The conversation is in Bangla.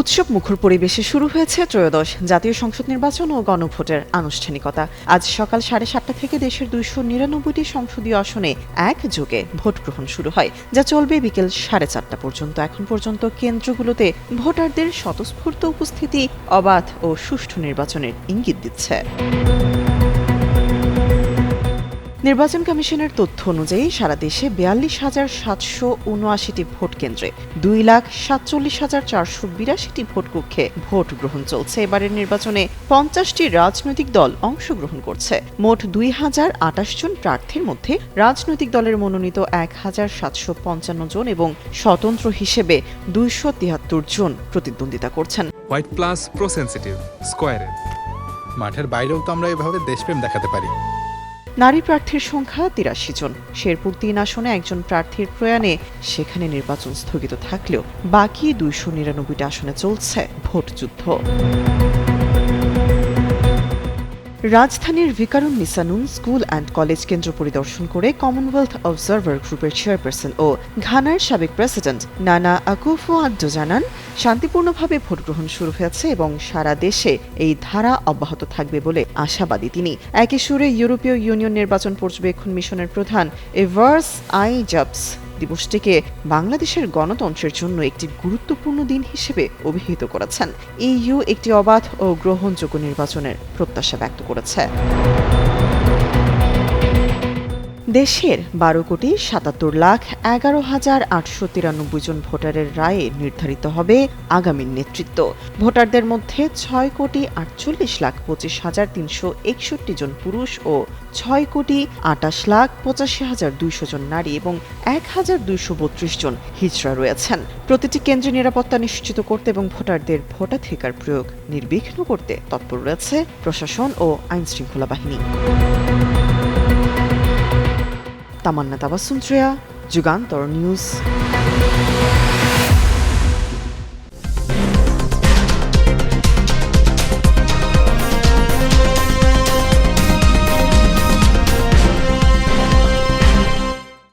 উৎসব মুখর পরিবেশে শুরু হয়েছে ত্রয়োদশ জাতীয় সংসদ নির্বাচন ও গণভোটের আনুষ্ঠানিকতা। আজ সকাল 7:30 থেকে দেশের 299টি সংসদীয় আসনে একযোগে ভোট গ্রহণ শুরু হয়, যা চলবে বিকেল 4:30 পর্যন্ত। এখন পর্যন্ত কেন্দ্রগুলোতে ভোটারদের স্বতঃস্ফূর্ত উপস্থিতি অবাধ ও সুষ্ঠু নির্বাচনের ইঙ্গিত দিচ্ছে। নির্বাচন কমিশনের তথ্য অনুযায়ী সারা দেশে 42,779টি ভোট কেন্দ্রে 2,47,482টি ভোট কক্ষে ভোট গ্রহণ চলছে। এবারের নির্বাচনে 50টি রাজনৈতিক দল অংশগ্রহণ করছে। মোট 2,028 জন প্রার্থীর মধ্যে রাজনৈতিক দলের মনোনীত 1,755 জন এবং স্বতন্ত্র হিসেবে 273 জন প্রতিদ্বন্দ্বিতা করছেন। হোয়াইট প্লাস প্রো সেনসিটিভ স্কয়ারে মাঠের বাইরেও তো আমরা এভাবে দেশপ্রেম দেখাতে পারি। নারী প্রার্থীর সংখ্যা 83 জন। শেরপুর 3 আসনে একজন প্রার্থীর প্রয়াণে সেখানে নির্বাচন স্থগিত থাকলেও বাকি 299টি আসনে চলছে ভোটযুদ্ধ। রাজধানীর ভিকারুন নিসা নুন স্কুল অ্যান্ড কলেজ কেন্দ্র পরিদর্শন করে কমনওয়েলথ অবজারভার গ্রুপের চেয়ারপারসন ও ঘানার সাবেক প্রেসিডেন্ট নানা আকুফো-আদ্দো জানান, শান্তিপূর্ণভাবে ভোটগ্রহণ শুরু হয়েছে এবং সারা দেশে এই ধারা অব্যাহত থাকবে বলে আশাবাদী তিনি। একই সুরে ইউরোপীয় ইউনিয়ন নির্বাচন পর্যবেক্ষণ মিশনের প্রধান এভার্স আইজাবস দিবসটিকে বাংলাদেশের গণতন্ত্রের জন্য একটি গুরুত্বপূর্ণ দিন হিসেবে অভিহিত করেছেন। ইইউ একটি অবাধ ও গ্রহণযোগ্য নির্বাচনের প্রত্যাশা ব্যক্ত করেছে। দেশের 12,77,11,893 জন ভোটারের রায়ে নির্ধারিত হবে আগামীর নেতৃত্ব। ভোটারদের মধ্যে 6,48,25,361 জন পুরুষ ও 6,28,85,200 জন নারী এবং 1,232 জন হিজড়া রয়েছেন। প্রতিটি কেন্দ্রে নিরাপত্তা নিশ্চিত করতে এবং ভোটারদের ভোটাধিকার প্রয়োগ নির্বিঘ্ন করতে তৎপর রয়েছে প্রশাসন ও আইনশৃঙ্খলা বাহিনী। তামান্না তাবাসসুম, যুগান্তর নিউজ।